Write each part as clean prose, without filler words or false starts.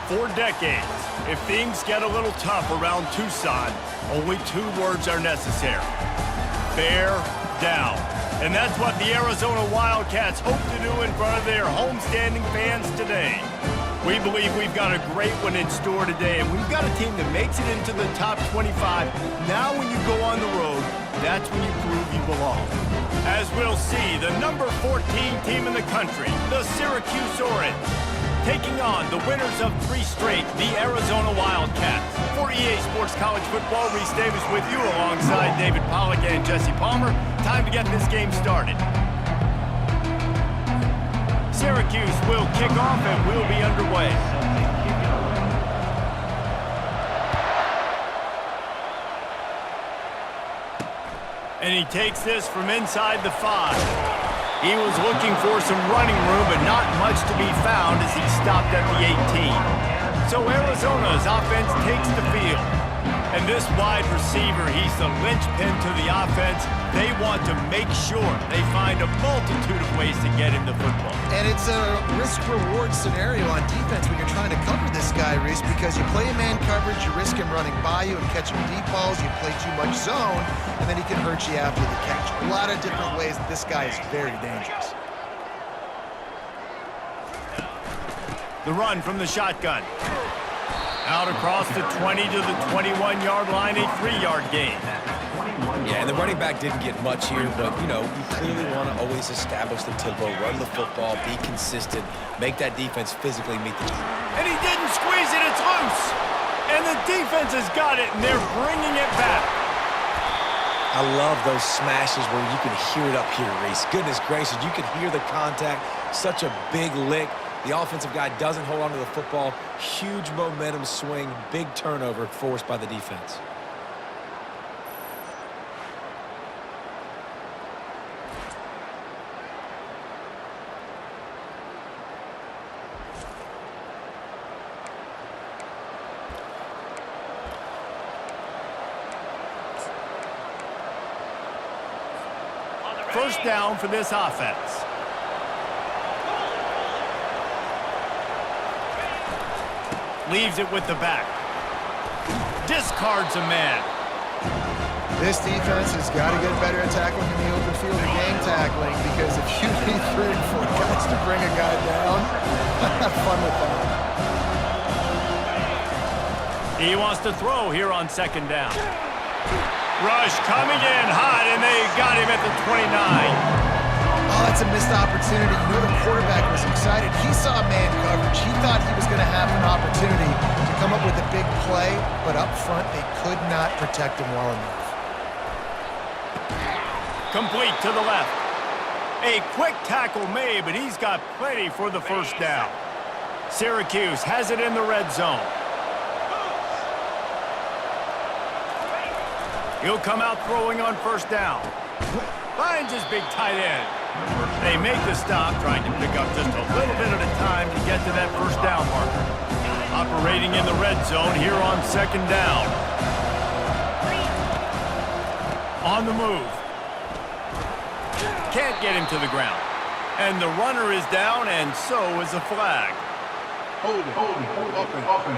For decades, if things get a little tough around Tucson, only 2 words are necessary. Bear down. And that's what the Arizona Wildcats hope to do in front of their homestanding fans today. We believe we've got a great one in store today, and we've got a team that makes it into the top 25. Now when you go on the road, that's when you prove you belong. As we'll see, the number 14 team in the country, the Syracuse Orange, taking on the winners of 3 straight, the Arizona Wildcats. For EA Sports College Football, Reese Davis with you alongside David Pollack and Jesse Palmer. Time to get this game started. Syracuse will kick off and we'll be underway. And he takes this from inside the 5. He was looking for some running room, but not much to be found as he stopped at the 18. So Arizona's offense takes the field. And this wide receiver, he's the linchpin to the offense. They want to make sure they find a multitude of ways to get him the football. And it's a risk-reward scenario on defense when you're trying to cover this guy, Reese, because you play man coverage, you risk him running by you and catching deep balls, you play too much zone, and then he can hurt you after the catch. A lot of different ways that this guy is very dangerous. The run from the shotgun. Out across the 20 to the 21-yard line, a 3-yard gain. Yeah, and the running back didn't get much here, but, you know, you clearly want to always establish the tempo, run the football, be consistent, make that defense physically meet the team. And he didn't squeeze it, it's loose. And the defense has got it, and they're bringing it back. I love those smashes where you can hear it up here, Reese. Goodness gracious, you can hear the contact, such a big lick. The offensive guy doesn't hold on to the football. Huge momentum swing, big turnover forced by the defense. First down for this offense. Leaves it with the back. Discards a man. This defense has got to get better at tackling in the open field or game tackling, because if you need 3 or 4 guys to bring a guy down, have fun with that. He wants to throw here on 2nd down. Rush coming in hot, and they got him at the 29. Oh, that's a missed opportunity. You know the quarterback was excited. He saw man coverage. He thought he was going to have an opportunity to come up with a big play, but up front they could not protect him well enough. Complete to the left. A quick tackle made, but he's got plenty for the first down. Syracuse has it in the red zone. He'll come out throwing on 1st down. Finds his big tight end. They make the stop, trying to pick up just a little bit at a time to get to that 1st down marker. Operating in the red zone here on 2nd down. On the move. Can't get him to the ground. And the runner is down, and so is a flag. Hold it, open.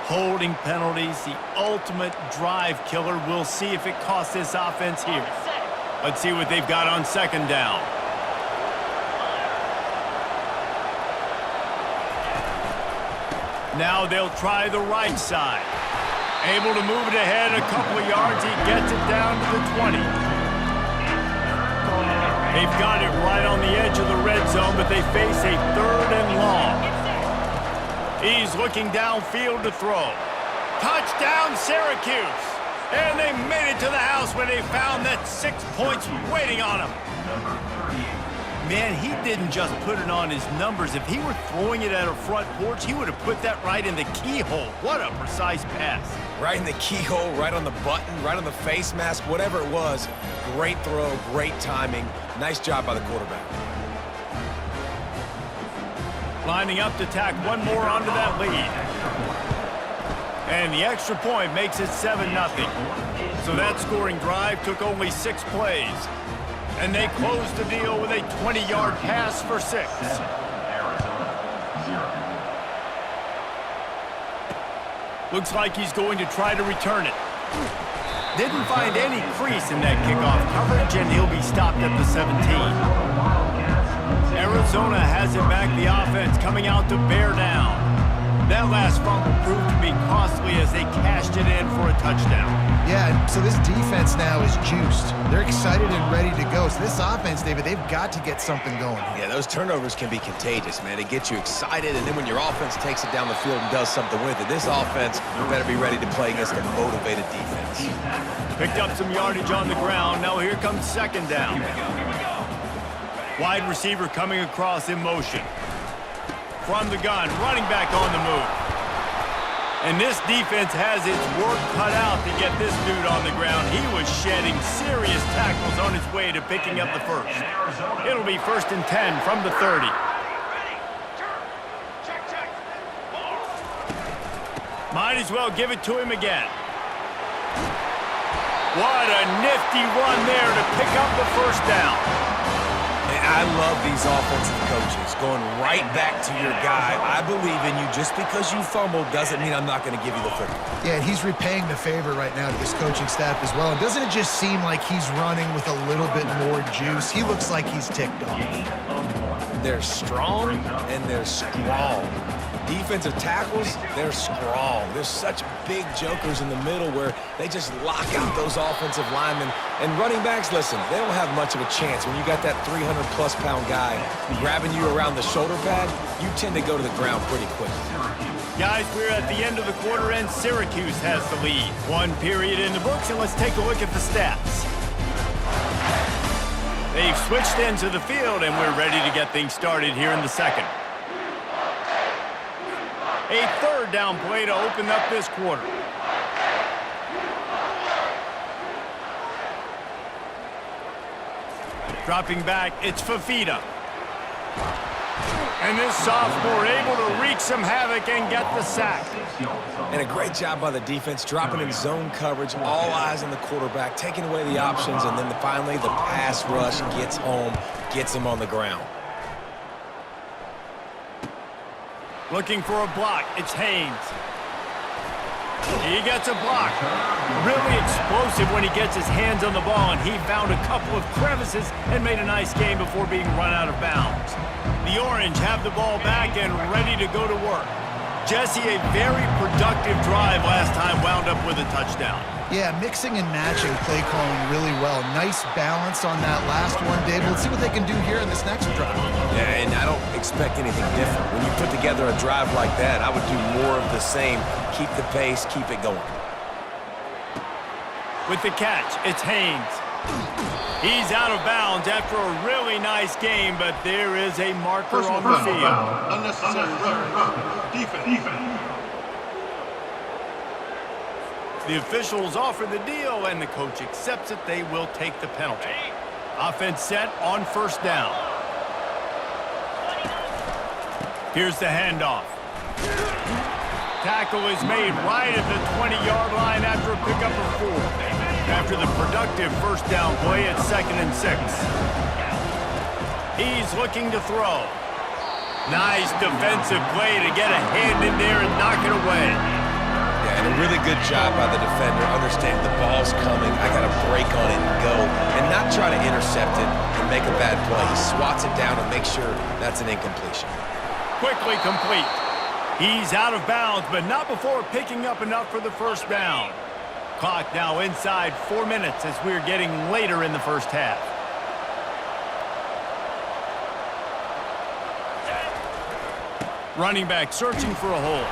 Holding penalties, the ultimate drive killer. We'll see if it costs this offense here. Let's see what they've got on 2nd down. Now they'll try the right side. Able to move it ahead a couple of yards. He gets it down to the 20. They've got it right on the edge of the red zone, but they face a 3rd and long. He's looking downfield to throw. Touchdown, Syracuse! And they made it to the house when they found that 6 points waiting on him. Man, he didn't just put it on his numbers. If he were throwing it at a front porch, he would have put that right in the keyhole. What a precise pass. Right in the keyhole, right on the button, right on the face mask, whatever it was. Great throw, great timing. Nice job by the quarterback. Lining up to tack one more onto that lead. And the extra point makes it 7-0. So that scoring drive took only 6 plays. And they closed the deal with a 20-yard pass for 6. Looks like he's going to try to return it. Didn't find any crease in that kickoff coverage, and he'll be stopped at the 17. Arizona has it back, the offense coming out to bear down. That last fumble proved to be costly as they cashed it in for a touchdown. Yeah, so this defense now is juiced. They're excited and ready to go. So this offense, David, they've got to get something going. Yeah, those turnovers can be contagious, man. It gets you excited, and then when your offense takes it down the field and does something with it, this offense better be ready to play against a motivated defense. Picked up some yardage on the ground. Now here comes second down. Wide receiver coming across in motion. From the gun, running back on the move. And this defense has its work cut out to get this dude on the ground. He was shedding serious tackles on his way to picking up the first. It'll be 1st and 10 from the 30. Might as well give it to him again. What a nifty run there to pick up the first down. I love these offensive coaches going right back to your guy. I believe in you. Just because you fumbled doesn't mean I'm not going to give you the football. Yeah, he's repaying the favor right now to this coaching staff as well. And doesn't it just seem like he's running with a little bit more juice? He looks like he's ticked off. They're strong and they're strong. Defensive tackles, they're strong. There's such big jokers in the middle where they just lock out those offensive linemen. And running backs, listen, they don't have much of a chance. When you got that 300-plus pound guy grabbing you around the shoulder pad, you tend to go to the ground pretty quickly. Guys, we're at the end of the quarter, and Syracuse has the lead. One period in the books, and let's take a look at the stats. They've switched into the field, and we're ready to get things started here in the second. A third down play to open up this quarter. Dropping back, it's Fafita. And this sophomore able to wreak some havoc and get the sack. And a great job by the defense, dropping in zone coverage, all eyes on the quarterback, taking away the options, and then finally the pass rush gets home, gets him on the ground. Looking for a block, it's Haynes. He gets a block. Really explosive when he gets his hands on the ball, and he found a couple of crevices and made a nice game before being run out of bounds. The Orange have the ball back and ready to go to work. Jesse, a very productive drive last time, wound up with a touchdown. Yeah, mixing and matching play calling really well. Nice balance on that last one, Dave. Let's see what they can do here in this next drive. Yeah, and I don't expect anything different. When you put together a drive like that, I would do more of the same. Keep the pace, keep it going. With the catch, it's Haynes. He's out of bounds after a really nice game, but there is a marker on the field. Unnecessary defense. The officials offer the deal, and the coach accepts it. They will take the penalty. Offense set on first down. Here's the handoff. Tackle is made right at the 20-yard line after a pickup of 4. After the productive first down play, it's 2nd and 6. He's looking to throw. Nice defensive play to get a hand in there and knock it away. And a really good job by the defender, understanding the ball's coming, I got to break on it and go, and not try to intercept it and make a bad play. He swats it down and makes sure that's an incompletion. Quickly complete. He's out of bounds, but not before picking up enough for the first down. Clock now inside 4 minutes as we're getting later in the first half. Running back searching for a hole.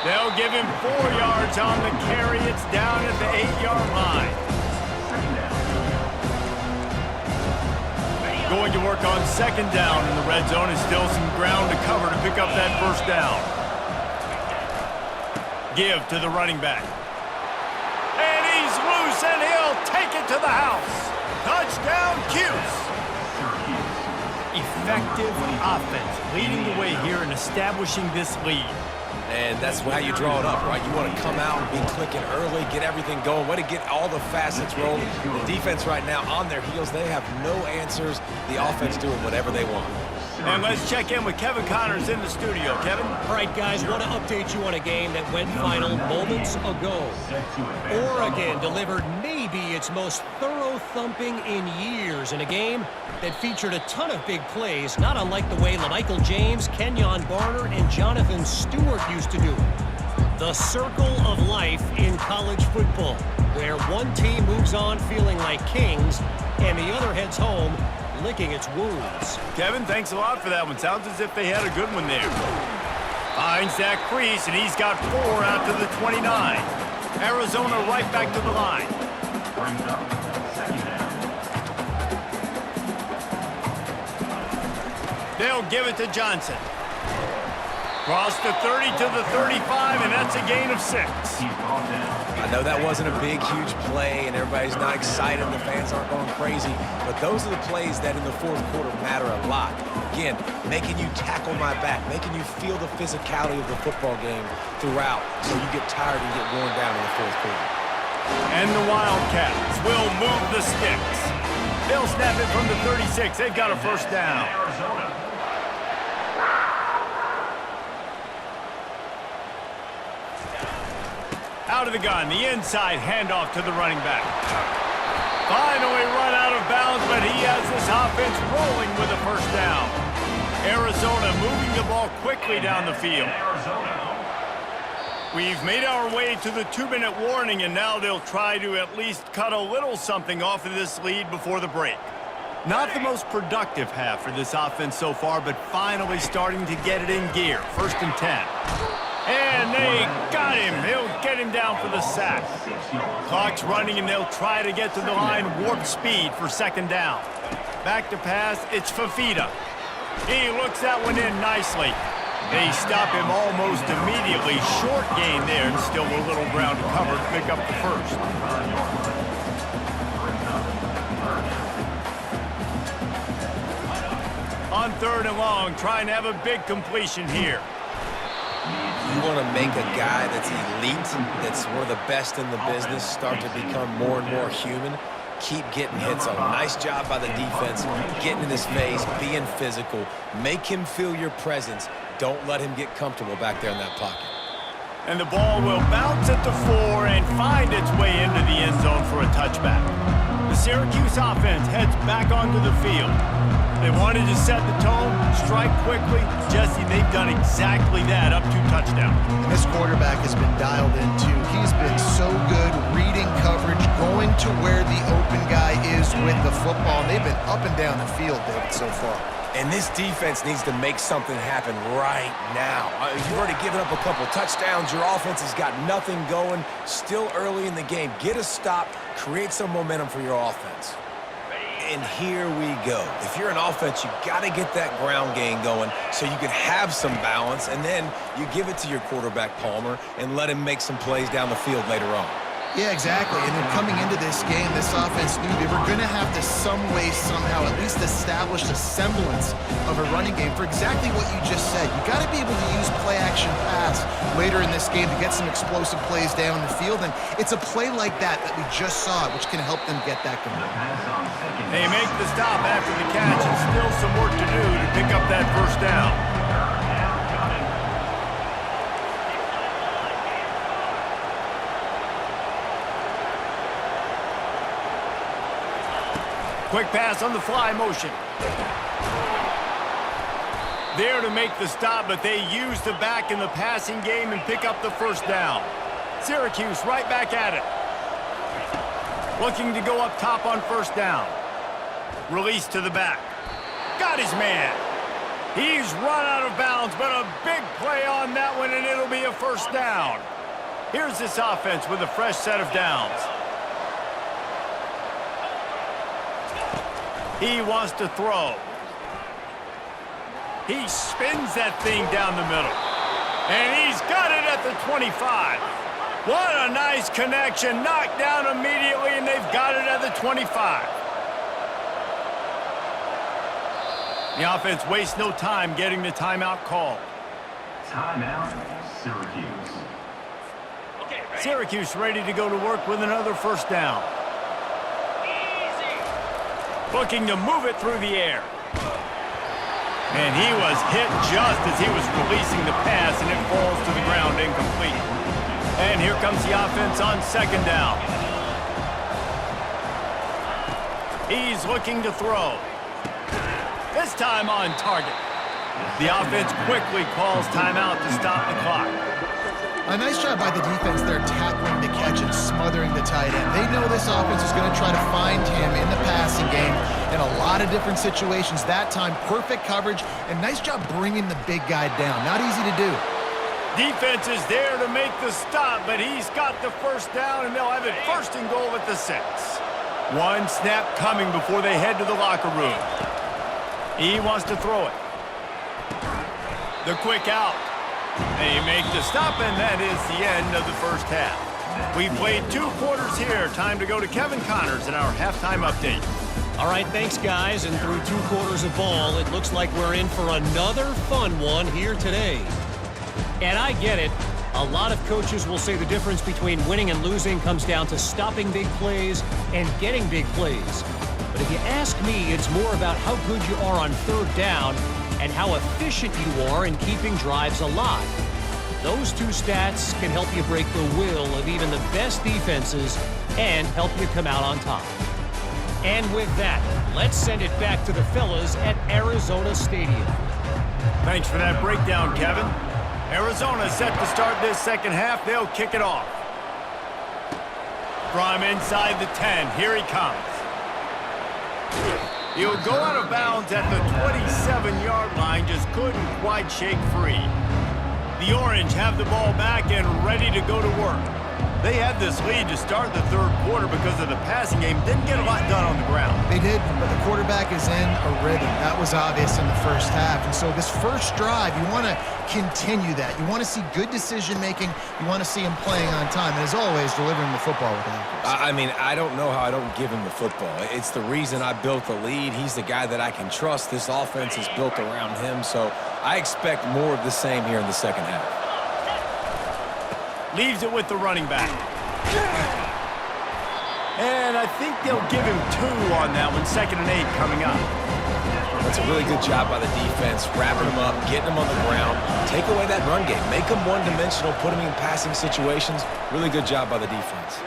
They'll give him 4 yards on the carry. It's down at the 8-yard line. Going to work on second down in the red zone. Is still some ground to cover to pick up that first down. Give to the running back. And he's loose, and he'll take it to the house. Touchdown, Cuse. Effective offense leading the way here and establishing this lead. And that's how you draw it up, right? You want to come out and be clicking early, get everything going, want to get all the facets rolling. The defense right now on their heels, they have no answers. The offense doing whatever they want. And let's check in with Kevin Connors in the studio. Kevin? All right, guys, want to update you on a game that went final moments ago. Oregon delivered maybe its most thorough thumping in years in a game that featured a ton of big plays, not unlike the way LaMichael James, Kenyon Barner, and Jonathan Stewart used to do it. The circle of life in college football, where one team moves on feeling like kings and the other heads home licking its wounds. Kevin, thanks a lot for that one. Sounds as if they had a good one there. Finds that crease, and he's got 4 out to the 29. Arizona right back to the line. Brings up second down. They'll give it to Johnson. Cross the 30 to the 35, and that's a gain of 6. I know that wasn't a big, huge play, and everybody's not excited, and the fans aren't going crazy, but those are the plays that in the fourth quarter matter a lot. Again, making you tackle my back, making you feel the physicality of the football game throughout, so you get tired and get worn down in the fourth quarter. And the Wildcats will move the sticks. They'll snap it from the 36. They've got a first down. Out of the gun, the inside handoff to the running back. Finally run out of bounds, but he has this offense rolling with a first down. Arizona moving the ball quickly down the field. We've made our way to the 2-minute warning, and now they'll try to at least cut a little something off of this lead before the break. Not the most productive half for this offense so far, but finally starting to get it in gear. 1st and 10. And they got him. He'll get him down for the sack. Clock's running, and they'll try to get to the line warp speed for 2nd down. Back to pass, it's Fafita. He looks that one in nicely. They stop him almost immediately. Short gain there, and still a little ground to cover to pick up the first. On 3rd and long, trying to have a big completion here. You want to make a guy that's elite, that's one of the best in the business, start to become more and more human. Keep getting hits on. Nice job by the defense, getting in his face, being physical. Make him feel your presence. Don't let him get comfortable back there in that pocket. And the ball will bounce at the 4 and find its way into the end zone for a touchback. The Syracuse offense heads back onto the field. They wanted to set the tone, strike quickly. Jesse, they've done exactly that, up 2 touchdowns. And this quarterback has been dialed in, too. He's been so good reading coverage, going to where the open guy is with the football. And they've been up and down the field, David, so far. And this defense needs to make something happen right now. You've already given up a couple touchdowns. Your offense has got nothing going. Still early in the game. Get a stop. Create some momentum for your offense. And here we go. If you're an offense, you got to get that ground game going so you can have some balance, and then you give it to your quarterback, Palmer, and let him make some plays down the field later on. Yeah, exactly. And then coming into this game, this offense knew they were going to have to some way, somehow, at least establish a semblance of a running game for exactly what you just said. You got to be able to use play-action pass later in this game to get some explosive plays down the field. And it's a play like that we just saw, which can help them get that going. They make the stop after the catch, and still some work to do to pick up that first down. Quick pass on the fly motion. There to make the stop, but they use the back in the passing game and pick up the first down. Syracuse right back at it. Looking to go up top on first down. Release to the back. Got his man. He's run out of bounds, but a big play on that one, and it'll be a first down. Here's this offense with a fresh set of downs. He wants to throw. He spins that thing down the middle. And he's got it at the 25. What a nice connection. Knocked down immediately, and they've got it at the 25. The offense wastes no time getting the timeout called. Timeout, Syracuse. Syracuse ready to go to work with another first down. Looking to move it through the air. And he was hit just as he was releasing the pass, and it falls to the ground incomplete. And here comes the offense on second down. He's looking to throw. This time on target. The offense quickly calls timeout to stop the clock. A nice job by the defense there, tackling the catch and smothering the tight end. They know this offense is going to try to find him in the passing game in a lot of different situations. That time, perfect coverage, and nice job bringing the big guy down. Not easy to do. Defense is there to make the stop, but he's got the first down, and they'll have it first and goal at the 6. One snap coming before they head to the locker room. He wants to throw it. The quick out. They make the stop, and that is the end of the first half. We've played 2 quarters here. Time to go to Kevin Connors in our halftime update. All right, thanks, guys. And through 2 quarters of ball, it looks like we're in for another fun one here today. And I get it. A lot of coaches will say the difference between winning and losing comes down to stopping big plays and getting big plays. But if you ask me, it's more about how good you are on third down and how efficient you are in keeping drives alive. Those 2 stats can help you break the will of even the best defenses and help you come out on top. And with that, let's send it back to the fellas at Arizona Stadium. Thanks for that breakdown, Kevin. Arizona set to start this second half. They'll kick it off. From inside the 10, here he comes. He'll go out of bounds at the 27-yard line, just couldn't quite shake free. The Orange have the ball back and ready to go to work. They had this lead to start the third quarter because of the passing game. Didn't get a lot done on the ground. They did, but the quarterback is in a rhythm. That was obvious in the first half. And so this first drive, you want to continue that. You want to see good decision-making. You want to see him playing on time. And as always, delivering the football with accuracy. I mean, I don't know how I don't give him the football. It's the reason I built the lead. He's the guy that I can trust. This offense is built around him. So I expect more of the same here in the second half. Leaves it with the running back. And I think they'll give him 2 on that one. 2nd and 8 coming up. That's a really good job by the defense, wrapping him up, getting him on the ground. Take away that run game. Make him one-dimensional, put him in passing situations. Really good job by the defense.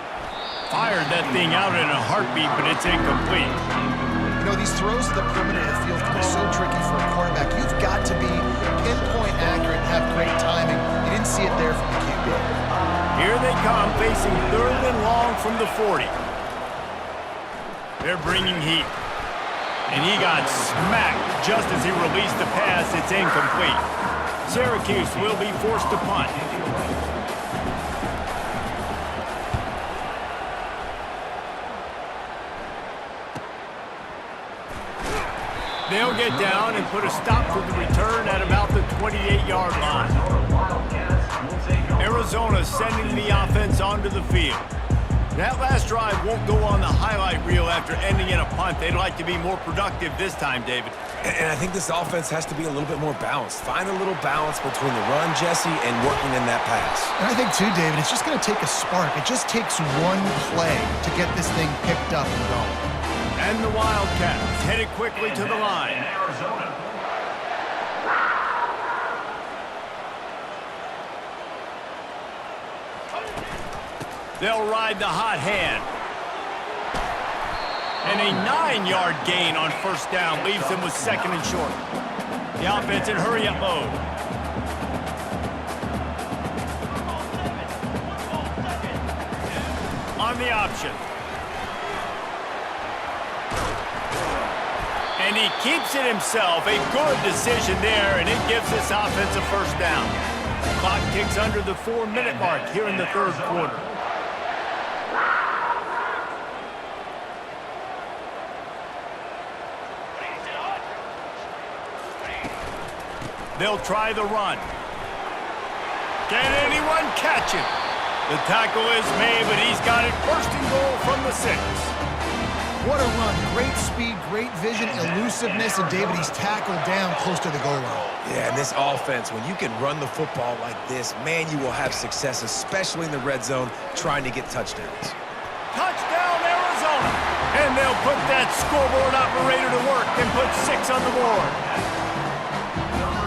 Fired that thing out in a heartbeat, but it's incomplete. You know, these throws to the perimeter of the field can be so tricky for a quarterback. You've got to be pinpoint accurate and have great timing. You didn't see it there from the QB. Here they come, facing 3rd and long from the 40. They're bringing heat. And he got smacked just as he released the pass. It's incomplete. Syracuse will be forced to punt. They'll get down and put a stop to the return at about the 28-yard line. Arizona sending the offense onto the field. That last drive won't go on the highlight reel after ending in a punt. They'd like to be more productive this time, David. And I think this offense has to be a little bit more balanced. Find a little balance between the run, Jesse, and working in that pass. And I think, too, David, it's just going to take a spark. It just takes one play to get this thing picked up and going. And the Wildcats headed quickly to the line. Arizona. They'll ride the hot hand. And a 9-yard gain on first down leaves them with 2nd and short. The offense in hurry-up mode. On the option. And he keeps it himself. A good decision there, and it gives this offense a first down. Clock ticks under the 4-minute mark here in the third quarter. They'll try the run. Can anyone catch him? The tackle is made, but he's got it first and goal from the 6. What a run. Great speed, great vision, elusiveness, and David, he's tackled down close to the goal line. Yeah, and this offense, when you can run the football like this, man, you will have success, especially in the red zone, trying to get touchdowns. Touchdown, Arizona! And they'll put that scoreboard operator to work and put 6 on the board.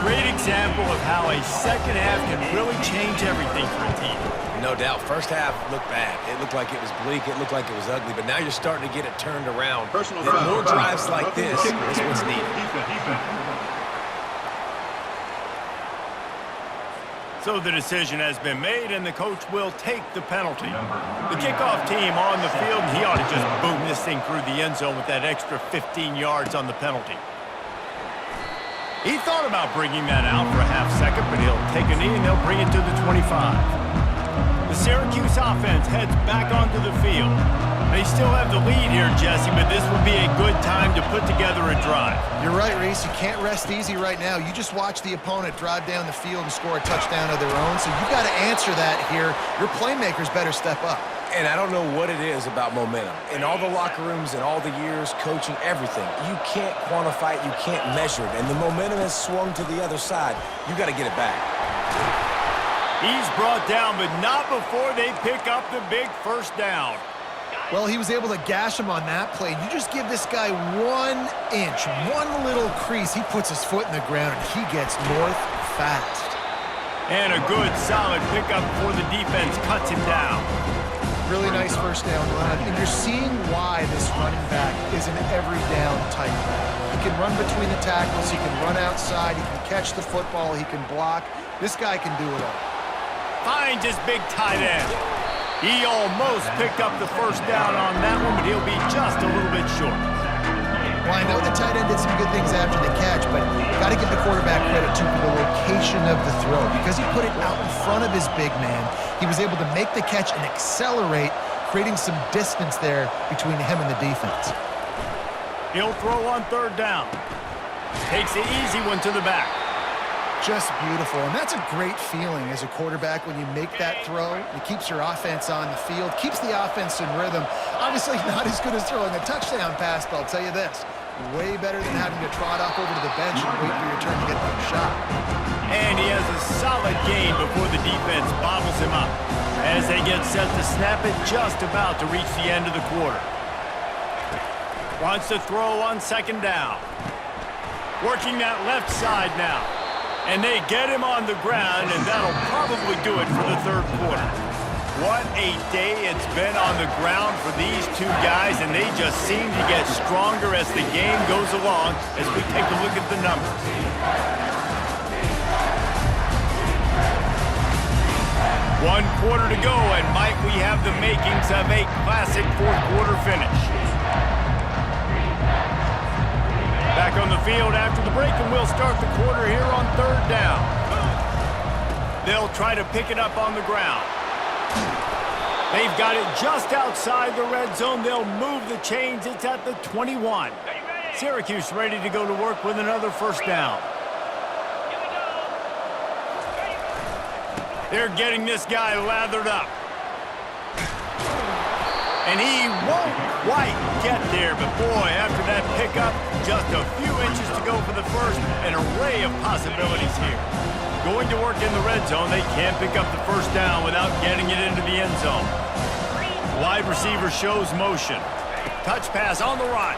great example of how a second half can really change everything for a team. No doubt. First half looked bad. It looked like it was bleak. It looked like it was ugly. But now you're starting to get it turned around. More drives like this is what's needed. So the decision has been made, and the coach will take the penalty. The kickoff team on the field, and he ought to just boom this thing through the end zone with that extra 15 yards on the penalty. He thought about bringing that out for a half second, but he'll take a knee, and they'll bring it to the 25. The Syracuse offense heads back onto the field. They still have the lead here, Jesse, but this would be a good time to put together a drive. You're right, Reese. You can't rest easy right now. You just watch the opponent drive down the field and score a touchdown of their own, so you got to answer that here. Your playmakers better step up. And I don't know what it is about momentum. In all the locker rooms and all the years, coaching, everything, you can't quantify it, you can't measure it. And the momentum has swung to the other side. You got to get it back. He's brought down, but not before they pick up the big first down. Well, he was able to gash him on that play. You just give this guy 1 inch, one little crease. He puts his foot in the ground, and he gets north fast. And a good, solid pickup before the defense cuts him down. Really nice first down run, and you're seeing why this running back is an every down type back. He can run between the tackles, he can run outside, he can catch the football, he can block. This guy can do it all. Finds his big tight end. He almost picked up the first down on that one, but he'll be just a little bit short. Well, I know the tight end did some good things after the catch, but got to give the quarterback credit too for the location of the throw. Because he put it out in front of his big man, he was able to make the catch and accelerate, creating some distance there between him and the defense. He'll throw on third down. Takes the easy one to the back. Just beautiful, and that's a great feeling as a quarterback when you make that throw. It keeps your offense on the field, keeps the offense in rhythm. Obviously not as good as throwing a touchdown pass, but I'll tell you this, way better than having to trot off over to the bench and wait for your turn to get the shot. And he has a solid gain before the defense bottles him up as they get set to snap it just about to reach the end of the quarter. Wants to throw on second down. Working that left side now. And they get him on the ground, and that'll probably do it for the third quarter. What a day it's been on the ground for these two guys, and they just seem to get stronger as the game goes along as we take a look at the numbers. One quarter to go, and might we have the makings of a classic fourth quarter finish. Back on the field after the break, and we'll start the quarter here on third down. They'll try to pick it up on the ground. They've got it just outside the red zone. They'll move the chains. It's at the 21. Syracuse ready to go to work with another first down. They're getting this guy lathered up. And he won't quite get there, but boy, after that pickup, just a few inches to go for the first, an array of possibilities here. Going to work in the red zone, they can't pick up the first down without getting it into the end zone. Wide receiver shows motion. Touch pass on the run.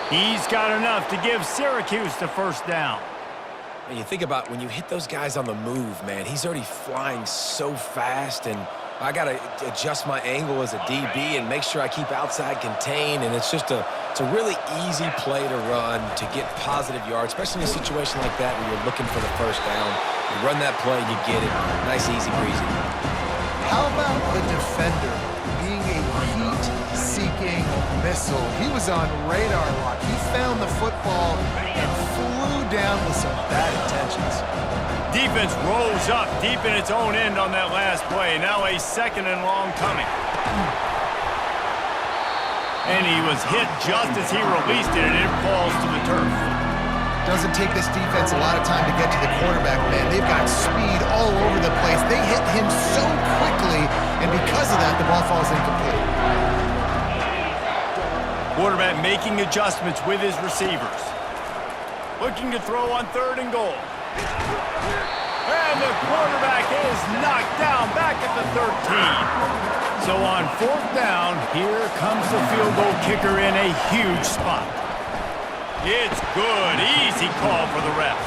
He's got enough to give Syracuse the first down. And you think about when you hit those guys on the move, man, he's already flying so fast, and I got to adjust my angle as a DB and make sure I keep outside contained, and it's a really easy play to run to get positive yards, especially in a situation like that where you're looking for the first down. You run that play, you get it. Nice, easy breezy. How about the defender being a heat-seeking missile? He was on radar lock. He found the football and flew down with some bad intentions. Defense rose up deep in its own end on that last play. Now a second and long coming. And he was hit just as he released it, and it falls to the turf. Doesn't take this defense a lot of time to get to the quarterback, man. They've got speed all over the place. They hit him so quickly, and because of that, the ball falls incomplete. Quarterback making adjustments with his receivers. Looking to throw on third and goal. And the quarterback is knocked down back at the 13. So on fourth down, here comes the field goal kicker in a huge spot. It's good. Easy call for the refs.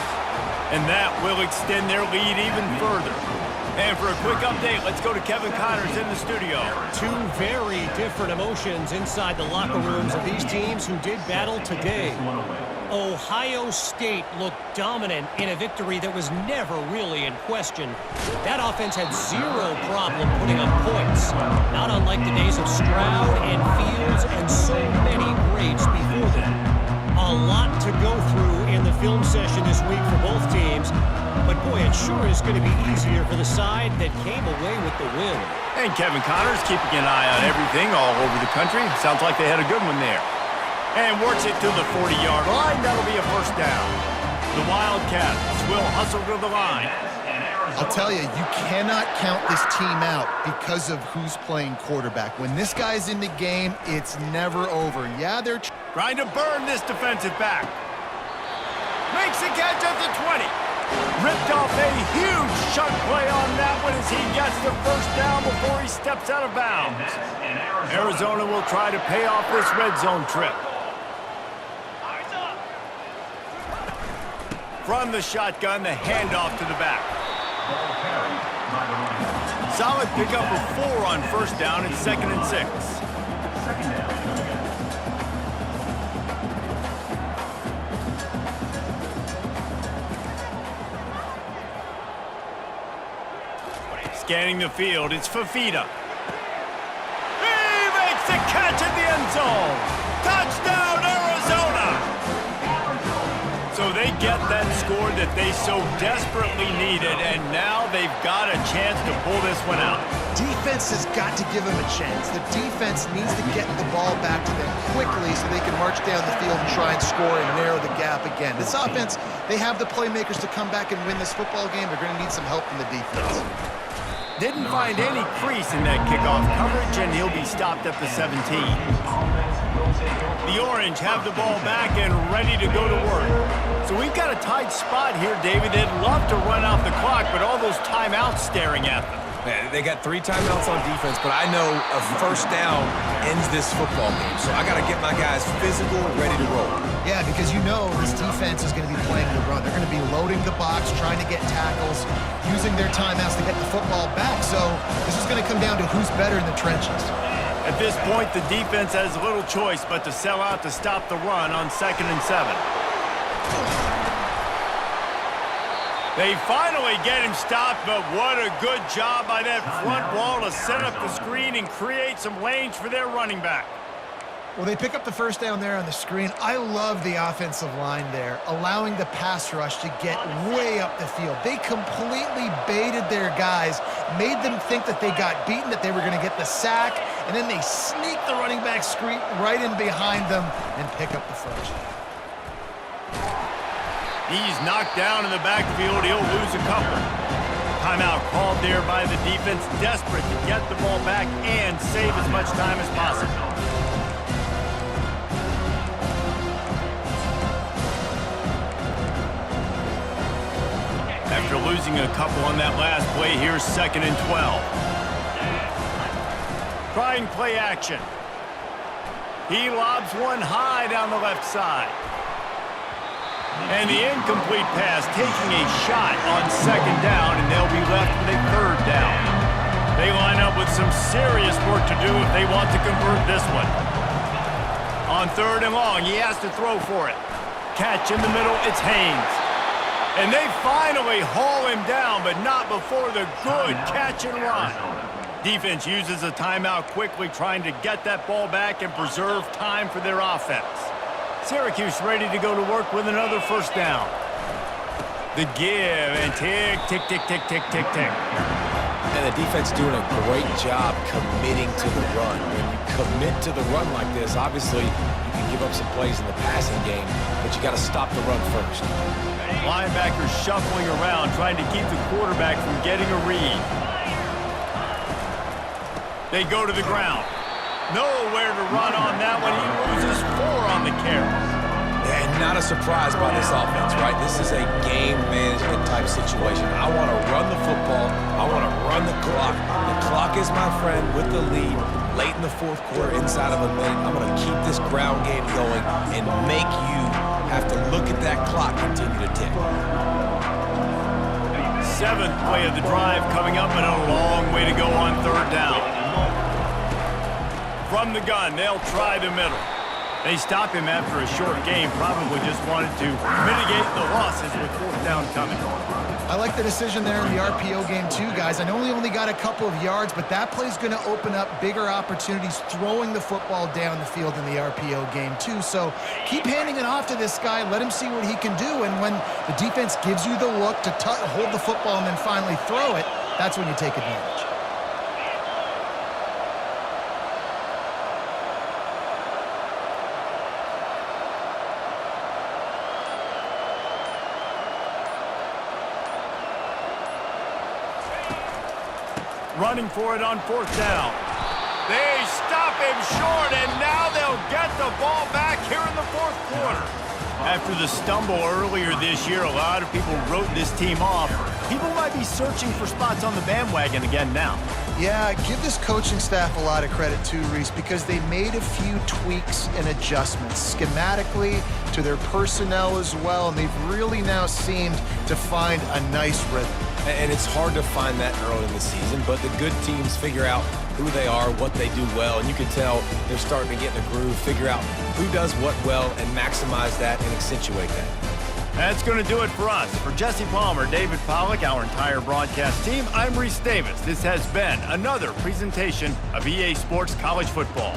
And that will extend their lead even further. And for a quick update, let's go to Kevin Connors in the studio. Two very different emotions inside the locker rooms of these teams who did battle today. Ohio State looked dominant in a victory that was never really in question. That offense had zero problem putting up points, not unlike the days of Stroud and Fields and so many greats before them. A lot to go through in the film session this week for both teams, but boy, it sure is going to be easier for the side that came away with the win. And Kevin Connors keeping an eye on everything all over the country. Sounds like they had a good one there. And works it to the 40-yard line. That'll be a first down. The Wildcats will hustle to the line. I'll tell you, you cannot count this team out because of who's playing quarterback. When this guy's in the game, it's never over. Yeah, they're trying to burn this defensive back. Makes the catch at the 20. Ripped off a huge chunk play on that one as he gets the first down before he steps out of bounds. Arizona will try to pay off this red zone trip. From the shotgun, the handoff to the back. Solid pickup of 4 on first down and 2nd and 6. Scanning the field, it's Fafita. He makes the catch at the end zone. Touchdown, Arizona! So they get that score that they so desperately needed, and now they've got a chance to pull this one out. Defense has got to give them a chance. The defense needs to get the ball back to them quickly so they can march down the field and try and score and narrow the gap again. This offense, they have the playmakers to come back and win this football game. They're going to need some help from the defense. Didn't find any crease in that kickoff coverage, and he'll be stopped at the 17. The Orange have the ball back and ready to go to work. So we've got a tight spot here, David. They'd love to run out the clock, but all those timeouts staring at them. Man, they got 3 timeouts on defense, but I know a first down ends this football game. So I got to get my guys physical, ready to roll. Yeah, because you know this defense is going to be playing the run. They're going to be loading the box, trying to get tackles, using their timeouts to get the football back. So this is going to come down to who's better in the trenches. At this point, the defense has little choice but to sell out to stop the run on 2nd and 7. They finally get him stopped, but what a good job by that front wall to set up the screen and create some lanes for their running back. Well, they pick up the first down there on the screen. I love the offensive line there, allowing the pass rush to get way up the field. They completely baited their guys, made them think that they got beaten, that they were going to get the sack, and then they sneak the running back screen right in behind them and pick up the first. He's knocked down in the backfield. He'll lose a couple. Timeout called there by the defense, desperate to get the ball back and save as much time as possible. After losing a couple on that last play, here's 2nd and 12. Trying play action. He lobs one high down the left side. And the incomplete pass taking a shot on 2nd down, and they'll be left with a 3rd down. They line up with some serious work to do if they want to convert this one. On 3rd and long, he has to throw for it. Catch in the middle, it's Haynes. And they finally haul him down, but not before the good catch and run. Defense uses a timeout quickly, trying to get that ball back and preserve time for their offense. Syracuse ready to go to work with another first down. The give and tick, tick, tick, tick, tick, tick, tick. And the defense doing a great job committing to the run. When you commit to the run like this, obviously you can give up some plays in the passing game, but you got to stop the run first. Linebackers shuffling around, trying to keep the quarterback from getting a read. They go to the ground. Nowhere to run on that one. He loses 4 on the carry. And not a surprise by this offense, right? This is a game management type situation. I want to run the football. I want to run the clock. The clock is my friend with the lead. Late in the 4th quarter, inside of a minute, I'm going to keep this ground game going and make you have to look at that clock continue to tick. 7th play of the drive coming up, and a long way to go on 3rd down. From the gun, they'll try the middle. They stop him after a short game, probably just wanted to mitigate the losses with 4th down coming. I like the decision there in the RPO game too, guys. I know he only got a couple of yards, but that play's going to open up bigger opportunities throwing the football down the field in the RPO game too. So keep handing it off to this guy. Let him see what he can do. And when the defense gives you the look to hold the football and then finally throw it, that's when you take advantage. Running for it on 4th down. They stop him short, and now they'll get the ball back here in the 4th quarter. After the stumble earlier this year, a lot of people wrote this team off. People might be searching for spots on the bandwagon again now. Yeah, give this coaching staff a lot of credit too, Reese, because they made a few tweaks and adjustments schematically to their personnel as well, and they've really now seemed to find a nice rhythm. And it's hard to find that early in the season, but the good teams figure out who they are, what they do well, and you can tell they're starting to get in a groove, figure out who does what well, and maximize that and accentuate that. That's going to do it for us. For Jesse Palmer, David Pollack, our entire broadcast team, I'm Reese Davis. This has been another presentation of EA Sports College Football.